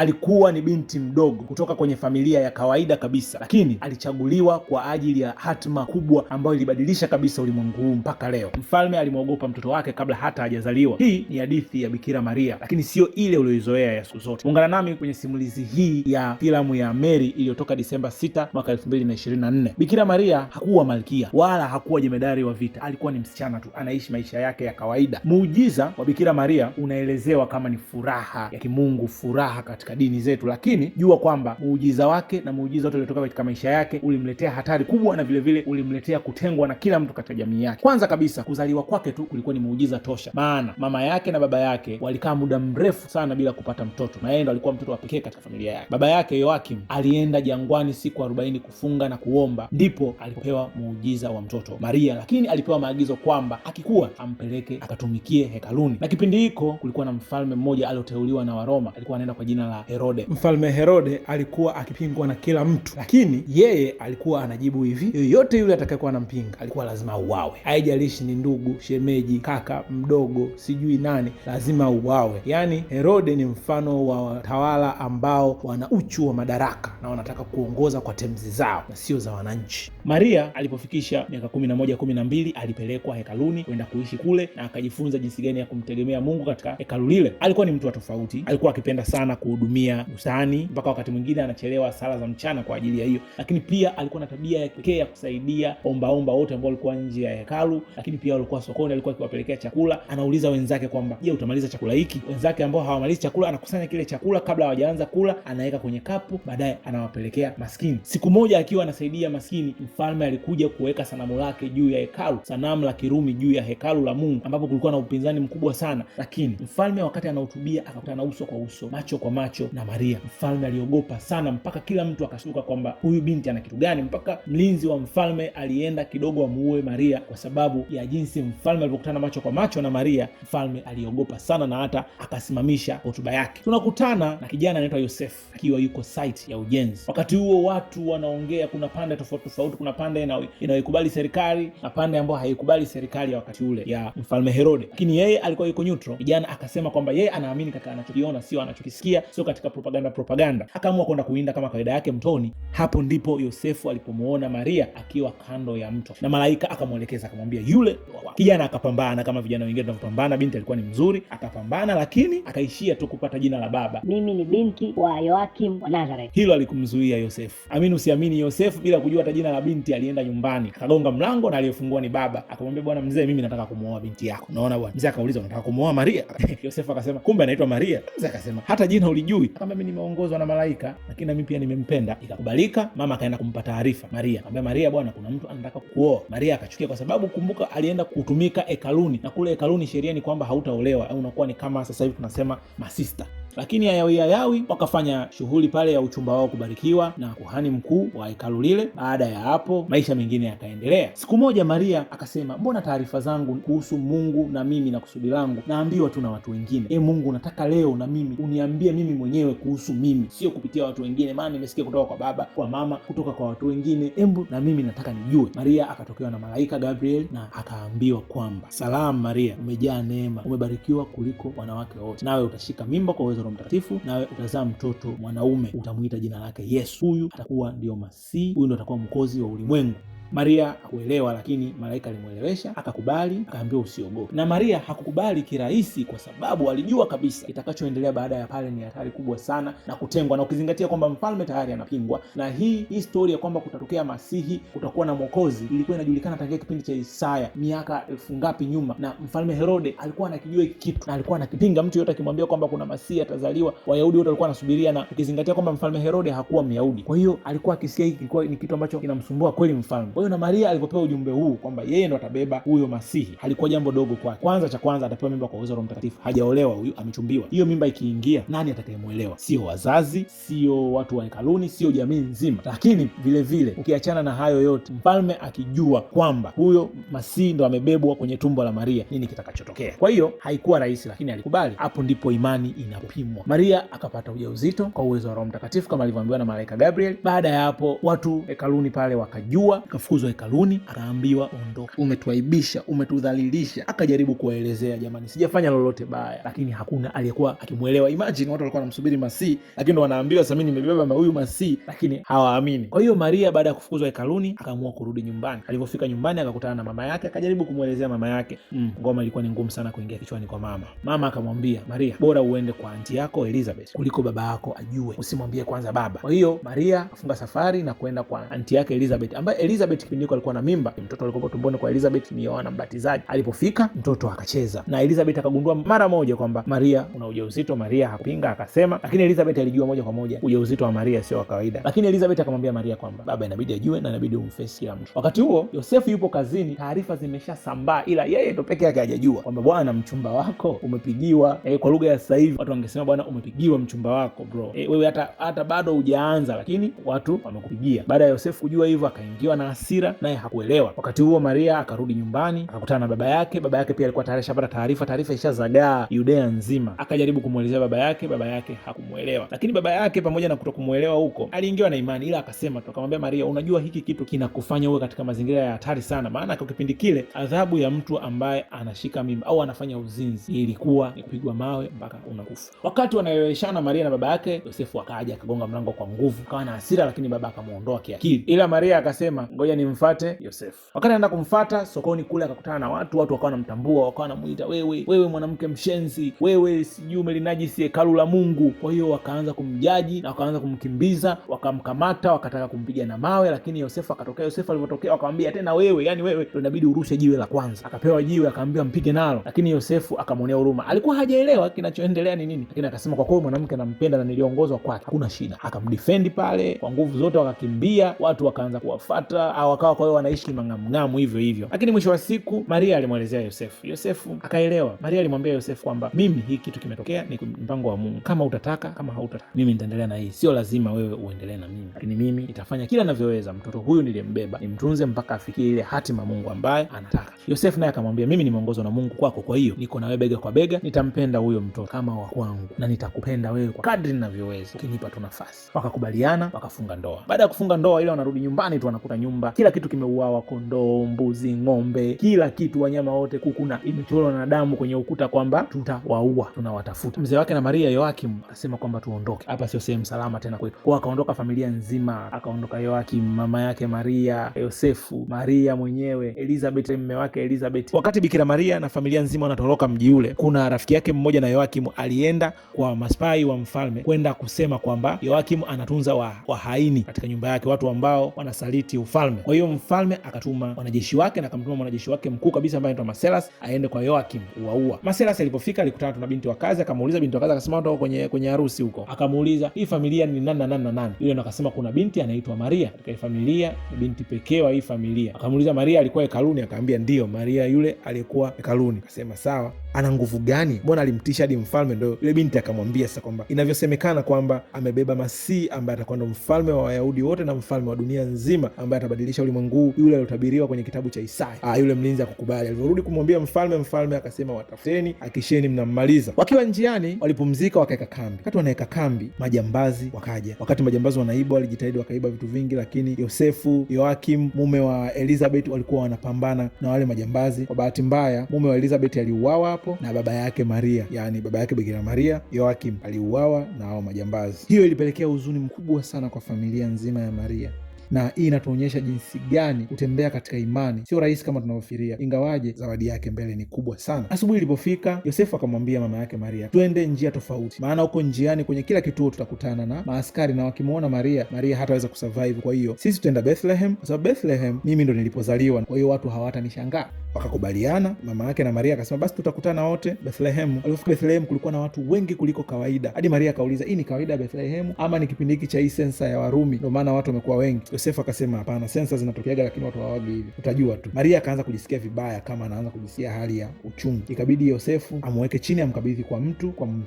Alikuwa ni binti mdogo kutoka kwenye familia ya kawaida kabisa, lakini alichaguliwa kwa ajili ya hatima kubwa ambayo ilibadilisha kabisa ulimwengu huu mpaka leo. Mfalme alimwogopa mtoto wake kabla hata hajazaliwa. Hii ni hadithi ya Bikira Maria, lakini sio ile ulioizoea ya siku zote. Ungana nami kwenye simulizi hii ya filamu ya Mary iliyotoka Disemba 6 mwaka 2024. Bikira Maria hakuwa malkia wala hakuwa jemedari wa vita. Alikuwa ni msichana tu anaishi maisha yake ya kawaida. Muujiza wa Bikira Maria unaelezewa kama ni furaha ya kimungu, furaha katika dini zetu, lakini jua kwamba muujiza wake na muujiza wote uliotoka katika maisha yake ulimletea hatari kubwa, na vilevile ulimletea kutengwa na kila mtu katika jamii yake. Kwanza kabisa, kuzaliwa kwake tu kulikuwa ni muujiza tosha, maana mama yake na baba yake walikaa muda mrefu sana bila kupata mtoto, na yeye ndo alikuwa mtoto wa pekee katika familia yake. Baba yake Yoakim alienda jangwani siku 40 kufunga na kuomba, ndipo alipopewa muujiza wa mtoto Maria, lakini alipewa maagizo kwamba akikuwa ampeleke akatumikie hekaluni. Na kipindi hiko kulikuwa na mfalme mmoja alioteuliwa na Waroma, alikuwa anaenda kwa jina la Herode. Mfalme Herode alikuwa akipingwa na kila mtu, lakini yeye alikuwa anajibu hivi: yoyote yule atakayekuwa anampinga alikuwa lazima auawe. Haijalishi ni ndugu, shemeji, kaka mdogo, sijui nani, lazima auawe. Yaani Herode ni mfano wa watawala ambao wana uchu wa madaraka na wanataka kuongoza kwa temzi zao na sio za wananchi. Maria alipofikisha miaka 11, 12 alipelekwa hekaluni kwenda kuishi kule, na akajifunza jinsi gani ya kumtegemea Mungu katika hekalu lile. Alikuwa ni mtu wa tofauti, alikuwa akipenda sana kuhudumia busani, mpaka wakati mwingine anachelewa sala za mchana kwa ajili ya hiyo. Lakini pia alikuwa na tabia ya pekee ya kusaidia ombaomba wote ambao walikuwa nje ya hekalu, lakini pia walikuwa sokoni, alikuwa akiwapelekea chakula. Anauliza wenzake kwamba, je, utamaliza chakula hiki? Wenzake ambao hawamalizi chakula, anakusanya kile chakula kabla hawajaanza kula, anaweka kwenye kapu, baadaye anawapelekea maskini. Siku moja akiwa anasaidia maskini, mfalme alikuja kuweka sanamu lake juu ya hekalu, sanamu la Kirumi juu ya hekalu la Mungu, ambapo kulikuwa na upinzani mkubwa sana. Lakini mfalme wakati anahutubia akakutana uso kwa uso, macho kwa macho na Maria. Mfalme aliogopa sana, mpaka kila mtu akashuka kwamba huyu binti ana kitu gani, mpaka mlinzi wa mfalme alienda kidogo amuue Maria kwa sababu ya jinsi mfalme alipokutana macho kwa macho na Maria. Mfalme aliogopa sana na hata akasimamisha hotuba yake. Tunakutana na kijana anaitwa Yosefu akiwa yuko site ya ujenzi. Wakati huo watu wanaongea, kuna pande tofauti tofauti, kuna pande inayoikubali serikali na pande ambayo haikubali serikali ya wakati ule ya mfalme Herode, lakini yeye alikuwa yuko neutral. Kijana akasema kwamba yeye anaamini katika anachokiona, sio anachokisikia, sio katika propaganda. Akaamua kwenda kuinda kama kawaida yake mtoni. Hapo ndipo Yosefu alipomuona Maria akiwa kando ya mto, na malaika akamwelekeza akamwambia yule. Kijana akapambana kama vijana wengine tunavyopambana. Binti alikuwa ni mzuri, akapambana, lakini akaishia tu kupata jina la baba. Mimi ni binti wa Yoakim wa Nazareth. Hilo alikumzuia Yosefu. Amini usiamini, Yosefu bila kujua hata jina la binti alienda nyumbani, akagonga mlango na aliyefungua ni baba. Akamwambia, bwana mzee, mimi nataka kumuoa binti yako. Unaona bwana. Mzee akauliza, unataka kumuoa Maria? Yosefu akasema, kumbe anaitwa Maria. Mzee akasema, hata jina ulijui? Akamwambia, mimi nimeongozwa na malaika, lakini mimi pia nimempenda. Ikakubalika. Mama akaenda kumpa taarifa Maria. Akamwambia, Maria, bwana kuna mtu anataka kukuoa. Maria akachukia kwa sababu kumbuka alienda kutumika hekaluni, na kule hekaluni sheria ni kwamba hautaolewa au unakuwa ni kama sasa hivi tunasema masista. Lakini hayawi wakafanya shughuli pale ya uchumba wao kubarikiwa na kuhani mkuu wa hekalu lile. Baada ya hapo maisha mengine yakaendelea. Siku moja Maria akasema, mbona taarifa zangu kuhusu Mungu na mimi na kusudi langu naambiwa tu na watu wengine? Mungu, nataka leo na mimi uniambie mimi mwenyewe kuhusu mimi, sio kupitia watu wengine, maana nimesikia kutoka kwa baba, kwa mama, kutoka kwa watu wengine. Na mimi nataka nijue. Maria akatokewa na malaika Gabriel na akaambiwa kwamba, salamu Maria, umejaa neema, umebarikiwa kuliko wanawake wote, nawe utashika mimba kwa uwezo wa Mtakatifu, nawe utazaa mtoto mwanaume, utamuita jina lake Yesu. Huyu atakuwa ndio Masihi, huyu ndio atakuwa mwokozi wa ulimwengu. Maria hakuelewa, lakini malaika alimuelewesha, akakubali, akaambiwa usiogope. Na Maria hakukubali kirahisi, kwa sababu alijua kabisa kitakachoendelea baada ya pale ni hatari kubwa sana na kutengwa, na ukizingatia kwamba mfalme tayari anapingwa, na hii historia kwamba kutatokea Masihi, kutakuwa na mwokozi, ilikuwa inajulikana tangia kipindi cha Isaya miaka 1000 ngapi nyuma, na mfalme Herode alikuwa anakijua hiki kitu na alikuwa anakipinga. Mtu yote akimwambia kwamba kuna Masihi atazaliwa, Wayahudi wote walikuwa wanasubiria, na ukizingatia kwamba mfalme Herode hakuwa Myahudi, kwa hiyo alikuwa akisikia hiki kilikuwa ni kitu ambacho kinamsumbua kweli mfalme. Kwa hiyo na Maria alipopewa ujumbe huu kwamba yeye ndo atabeba huyo Masihi, halikuwa jambo dogo kwake. Kwanza atapewa mimba kwa uwezo wa Roho Mtakatifu. Hajaolewa huyu, amechumbiwa. Hiyo mimba ikiingia, nani atakayemuelewa? Sio wazazi, sio watu wa hekaluni, sio jamii nzima. Lakini vile vile ukiachana na hayo yote, mfalme akijua kwamba huyo Masihi ndo amebebwa kwenye tumbo la Maria, nini kitakachotokea? Kwa hiyo haikuwa rahisi, lakini alikubali. Hapo ndipo imani inapimwa. Maria akapata ujauzito kwa uwezo wa Roho Mtakatifu kama alivyoambiwa na malaika Gabriel. Baada ya hapo watu hekaluni pale wakajua, akafukuzwa hekaluni, akaambiwa ondoka, umetuaibisha, umetudhalilisha. Akajaribu kuwaelezea, jamani, sijafanya lolote baya, lakini hakuna aliyekuwa akimuelewa. Imagine watu walikuwa wanamsubiri Masihi, lakini ndo wanaambiwa sasa mimi nimebeba huyu Masihi, lakini hawaamini. Kwa hiyo Maria baada ya kufukuzwa hekaluni akaamua kurudi nyumbani. Alipofika nyumbani akakutana na mama yake, akajaribu kumuelezea mama yake. Ngoma ilikuwa ni ngumu sana kuingia kichwani kwa mama. Mama akamwambia, Maria, bora uende kwa anti yako Elizabeth kuliko baba yako ajue, usimwambie kwanza baba. Kwa hiyo Maria afunga safari na kwenda kwa anti yake Elizabeth, ambaye Elizabeth kipindi hicho alikuwa na mimba. Mtoto alikuwa tumboni kwa Elizabeth ni Yohana Mbatizaji. Alipofika mtoto akacheza na Elizabeth akagundua mara moja kwamba Maria una ujauzito. Maria hapinga, akasema, lakini Elizabeth alijua moja kwa moja ujauzito wa Maria sio wa kawaida. Lakini Elizabeth akamwambia Maria kwamba baba inabidi ajue na inabidi umfesi kila mtu. Wakati huo Yosefu yupo kazini, taarifa zimeshasambaa, ila yeye ndo peke yake hajajua kwamba bwana, mchumba wako umepigiwa. Kwa lugha ya sasa hivi watu wangesema bwana, umepigiwa mchumba wako bro. Wewe hata bado hujaanza, lakini watu wamekupigia. Baada ya Yosefu kujua hivyo, akaingiwa na hasira, naye hakuelewa. Wakati huo Maria akarudi nyumbani, akakutana na baba yake. Baba yake pia alikuwa tayari shapata taarifa ishazagaa Yudea nzima. Akajaribu kumuelezea baba yake hakumuelewa. Lakini baba yake pamoja na kutokumuelewa huko, aliingiwa na imani, ila akasema tu, akamwambia Maria, unajua hiki kitu kinakufanya uwe katika mazingira ya hatari sana, maana kwa kipindi kile adhabu ya mtu ambaye anashika mimba au anafanya uzinzi ilikuwa ni kupigwa mawe mpaka unakufa. Wakati wanaeleweshana Maria na baba yake, Yosefu akaja akagonga mlango kwa nguvu, akawa na hasira, lakini baba akamuondoa kiakili. Ila Maria akasema ngoja nimfuate Yosefu. Wakati anaenda kumfuata sokoni kule, akakutana na watu wakawa wanamtambua, wakawa wanamuita, wewe mwanamke mshenzi, wewe sijui umelinajisi hekalu la Mungu. Kwa hiyo wakaanza kumjaji na wakaanza kumkimbiza, wakamkamata, wakataka kumpiga na mawe, lakini Yosefu akatokea. Yosefu alipotokea akamwambia tena, wewe ndio inabidi urushe jiwe la kwanza. Akapewa jiwe, akaambiwa mpige nalo, lakini Yosefu akamwonea huruma. Alikuwa hajaelewa kinachoendelea ni nini, lakini akasema kwa kweli mwanamke nampenda na niliongozwa kwake, hakuna shida. Akamdefend pale kwa nguvu zote, wakakimbia, watu wakaanza kuwafuata, au wakawa kwa hiyo wanaishi mang'amng'amu hivyo. Lakini mwisho wa siku Maria alimwelezea Yosefu akaelewa. Maria alimwambia Yosefu kwamba mimi hii kitu kimetokea ni mpango wa Mungu, kama utataka, kama hautataka, mimi nitaendelea na hii, sio lazima wewe uendelee na mimi, lakini mimi nitafanya kila ninavyoweza mtoto huyu niliyembeba nimtunze mpaka afikie ile hatima Mungu ambaye anataka. Yosefu naye akamwambia, mimi nimeongozwa na Mungu kwako, kwa hiyo niko na wewe bega kwa bega, nitampenda huyo mtoto kama wa kwangu na nitakupenda wewe kwa kadri ninavyoweza, ukinipa tu nafasi. Wakakubaliana, wakafunga ndoa. Baada ya kufunga ndoa ile, wanarudi nyumbani tu wanakuta nyumba kila kitu kimeuawa, kondoo, mbuzi, ng'ombe, kila kitu, wanyama wote, kuku, na imechorwa na damu kwenye ukuta kwamba tutawaua, tunawatafuta. Mzee wake na Maria, Yoakim, akasema kwamba tuondoke hapa, sio sehemu salama tena kwetu. Kwa akaondoka familia nzima, akaondoka Yoakim, mama yake Maria, Yosefu, Maria mwenyewe, Elizabeth mume wake Elizabeth. Wakati Bikira Maria na familia nzima wanatoroka mji ule, kuna rafiki yake mmoja na Yoakim alienda kwa maspai wa mfalme kwenda kusema kwamba Yoakim anatunza wahaini katika nyumba yake, watu ambao wanasaliti ufalme. Kwa hiyo mfalme akatuma wanajeshi wake na akamtuma mwanajeshi wake mkuu kabisa ambaye anaitwa Marcellus aende kwa Yoakim kuwaua. Marcellus alipofika alikutana na binti wa kazi, akamuuliza binti wa kazi, akasema watu kwenye harusi huko. Akamuuliza hii familia ni nani na nani? Yule ndo akasema kuna binti anaitwa Maria katika hii familia, ni binti pekee wa hii familia. Akamuuliza Maria alikuwa hekaluni? Akaambia ndio, Maria yule alikuwa hekaluni. Akasema sawa, ana nguvu gani? Mbona alimtisha hadi mfalme? Ndio yule binti akamwambia sasa kwamba inavyosemekana kwamba amebeba Masihi ambaye atakuwa ndo mfalme wa Wayahudi wote na mfalme wa dunia nzima, ambaye atabadilisha ulimwengu, yule aliyotabiriwa kwenye kitabu cha Isaya. Yule mlinzi akukubali. Alivyorudi kumwambia mfalme akasema watafuteni, akisheni mnammaliza. Wakiwa njiani walipumzika, wakaeka kambi. Wakati wanaweka kambi, majambazi wakaja. Wakati majambazi wanaiba, walijitahidi wakaiba vitu vingi, lakini Yosefu, Yoakim mume wa Elizabeth walikuwa wanapambana na wale majambazi. Kwa bahati mbaya mume wa Elizabeth aliuawa hapo na baba yake Maria, yani baba yake Bikira Maria, Yoakim, aliuawa na hao majambazi. Hiyo ilipelekea huzuni mkubwa sana kwa familia nzima ya Maria, na hii inatuonyesha jinsi gani kutembea katika imani sio rahisi kama tunavyofikiria, ingawaje zawadi yake mbele ni kubwa sana. Asubuhi ilipofika, Yosefu akamwambia mama yake Maria, twende njia tofauti, maana huko njiani kwenye kila kituo tutakutana na maaskari, na wakimwona Maria hataweza kusurvive. Kwa hiyo sisi tutaenda Bethlehem, kwa sababu Bethlehem mimi ndo nilipozaliwa, kwa hiyo watu hawatanishangaa. Wakakubaliana, mama yake na Maria akasema basi tutakutana wote Bethlehem. Walipofika Bethlehem kulikuwa na watu wengi kuliko kawaida, hadi Maria akauliza, hii ni kawaida ya Bethlehem ama ni kipindi hiki cha hii sensa ya Warumi ndio maana watu wamekuwa wengi? Yosefu akasema hapana, sensa zinatokeaga lakini watu hawagi hivi, utajua tu. Maria akaanza kujisikia vibaya, kama anaanza kujisikia hali ya uchungu. Ikabidi Yosefu amweke chini, amkabidhi kwa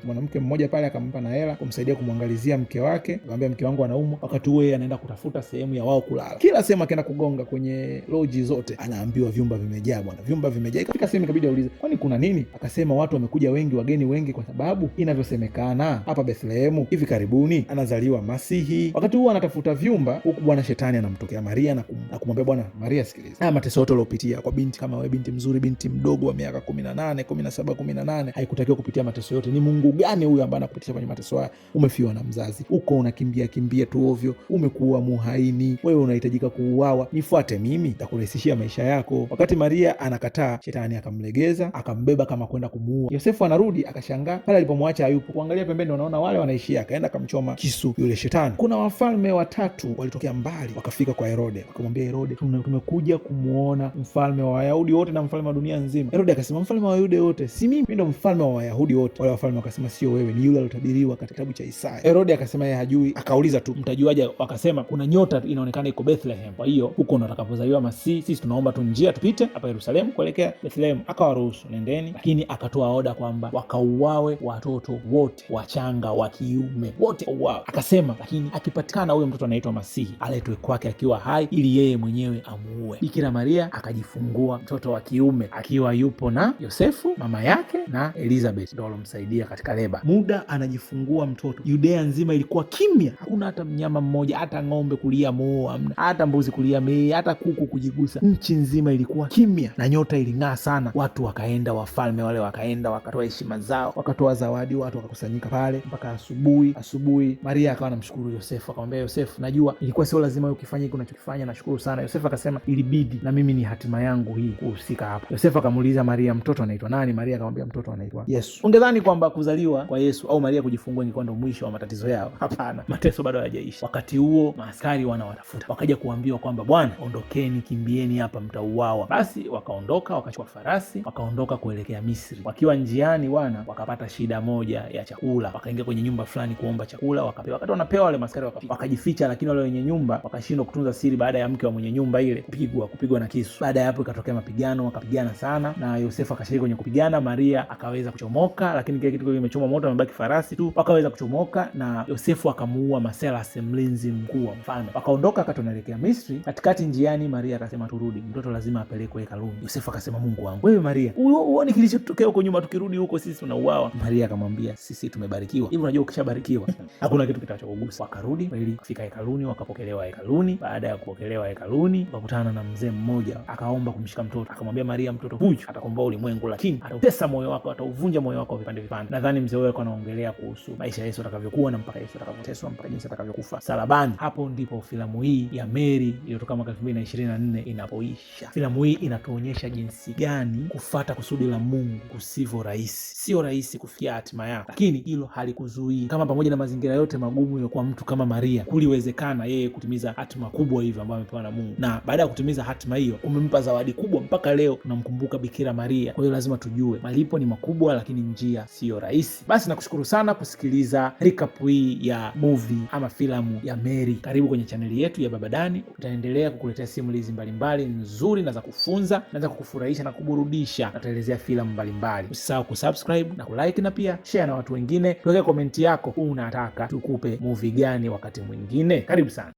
mwanamke mmoja pale, akampa na hela kumsaidia kumwangalizia mke wake. Akamwambia mke wangu anaumwa. Wakati huo anaenda kutafuta sehemu ya wao kulala. Kila sehemu akaenda kugonga kwenye loji zote, anaambiwa vyumba vimejaa bwana, na vyumba vimejaa. Ikafika sehemu ikabidi aulize, kwani kuna nini? Akasema watu wamekuja wengi, wageni wengi, kwa sababu inavyosemekana hapa Bethlehemu hivi karibuni anazaliwa Masihi. Wakati huo anatafuta vyumba, huku bwana shetani anamtokea Maria na kumwambia, bwana Maria, sikiliza, haya mateso yote uliopitia kwa binti kama wewe, binti mzuri, binti mdogo wa miaka 18, 17, 18, haikutakiwa kupitia mateso yote. Ni Mungu gani huyu ambaye anakupitisha kwenye mateso haya? Umefiwa na mzazi, uko unakimbia tu ovyo, umekuwa muhaini, wewe unahitajika kuuawa, nifuate mimi, nitakurahisishia maisha yako. Wakati Maria anakataa, shetani akamlegeza, akambeba kama kwenda kumuua. Yosefu anarudi akashangaa, pale alipomwacha hayupo, kuangalia pembeni wanaona wale wanaishia, akaenda akamchoma kisu yule shetani. Kuna wafalme watatu walitokea mbali, wakafika kwa Herode, wakamwambia Herode, tumekuja kumuona mfalme wa Wayahudi wote na mfalme wa dunia nzima. Herode akasema, mfalme wa Wayahudi wote? Si mimi ndo mfalme wa Wayahudi wote. Wale wafalme wakasema, sio wewe, ni yule aliyotabiriwa katika kitabu cha Isaya. Herode akasema yeye hajui, akauliza tu, mtajuaje? Wakasema kuna nyota inaonekana iko Bethlehem, kwa hiyo huko ndo atakapozaliwa Masihi, sisi tunaomba tu njia tupite hapa Yerusalemu kuelekea Bethlehem. Akawaruhusu, nendeni, lakini akatoa oda kwamba wakauawe watoto wote wachanga wa kiume, wote wauawe. Akasema lakini akipatikana huyo mtoto anaitwa Masihi, aletwe kwake akiwa hai ili yeye mwenyewe amuue. Bikira Maria akajifungua mtoto wa kiume akiwa yupo na Yosefu mama yake na Elizabeth ndo alomsaidia katika leba. Muda anajifungua mtoto, Yudea nzima ilikuwa kimya, hakuna hata mnyama mmoja, hata ng'ombe kulia moo, hamna, hata mbuzi kulia mee, hata kuku kujigusa. Nchi nzima ilikuwa kimya na nyota iling'aa sana. Watu wakaenda, wafalme wale wakaenda, wakatoa heshima zao, wakatoa zawadi, watu wakakusanyika pale mpaka asubuhi. Maria akawa anamshukuru Yosefu, akamwambia, Yosefu, najua ilikuwa sio lazima ukifanya hiki unachokifanya, nashukuru sana. Yosefu akasema, ilibidi, na mimi ni hatima yangu hii kuhusika hapa. Yosefu akamuuliza Maria, mtoto anaitwa nani? Maria akamwambia, mtoto anaitwa Yesu. Ungedhani kwamba kuzaliwa kwa Yesu au Maria kujifungua ingekuwa ndo mwisho wa matatizo yao. Hapana, mateso bado hayajaisha. Wakati huo maaskari wanawatafuta, wakaja kuambiwa kwamba, bwana, ondokeni, kimbieni hapa, mtauawa. Basi wakaondoka, wakachukua farasi, wakaondoka kuelekea Misri. Wakiwa njiani, bwana, wakapata shida moja ya chakula, wakaingia kwenye nyumba fulani kuomba chakula, wakapewa. Wakati wanapewa, wale maaskari wakajificha, lakini wale wenye nyumba wakashindwa kutunza siri baada ya mke wa mwenye nyumba ile kupigwa na kisu. Baada ya hapo ikatokea mapigano, wakapigana sana na Yosefu akashiriki kwenye kupigana. Maria akaweza kuchomoka, lakini kile kitu kimechoma moto, amebaki farasi tu. Wakaweza kuchomoka na Yosefu akamuua Maselasi, mlinzi mkuu wa mfalme. Wakaondoka, wakati wanaelekea Misri. Katikati njiani, Maria akasema, turudi, mtoto lazima apelekwe hekaluni. Yosefu akasema, Mungu wangu, wewe Maria, uone kilichotokea huko nyuma, tukirudi huko sisi tunauawa. Maria akamwambia, sisi tumebarikiwa. Hivi unajua ukishabarikiwa hakuna kitu kitachokugusa. Wakarudi kweli, kufika hekaluni, wakapokelewa hekaluni. Baada ya kupokelewa hekaluni, wakakutana na mzee mmoja, akaomba kumshika mtoto. Akamwambia Maria, mtoto huyu atakomboa ulimwengu, lakini atautesa moyo wako, atauvunja moyo wako vipande vipande. Nadhani mzee huyo alikuwa anaongelea kuhusu maisha ya Yesu atakavyokuwa na mpaka Yesu atakavyoteswa, mpaka jinsi atakavyokufa salabani. Hapo ndipo filamu hii ya Mary iliyotoka mwaka 2024 inapoisha. Filamu hii inatuonyesha jinsi gani kufuata kusudi la Mungu kusivyo rahisi. Sio rahisi kufikia hatima yako, lakini hilo halikuzuii. Kama pamoja na mazingira yote magumu ya kwa mtu kama Maria, kuliwezekana yeye kutimiza hatima kubwa hivyo ambayo amepewa na Mungu, na baada ya kutimiza hatima hiyo umempa zawadi kubwa. Mpaka leo tunamkumbuka Bikira Maria. Kwa hiyo lazima tujue malipo ni makubwa, lakini njia sio rahisi. Basi nakushukuru sana kusikiliza recap hii ya movie ama filamu ya Mary. Karibu kwenye chaneli yetu ya Baba Dani. Tutaendelea kukuletea simulizi mbalimbali nzuri na za kufunza na za kukufurahisha na kuburudisha, na tutaelezea filamu mbalimbali. Usisahau kusubscribe na kulike na pia share na watu wengine. Tuweke komenti yako, unataka tukupe movie gani wakati mwingine. Karibu sana.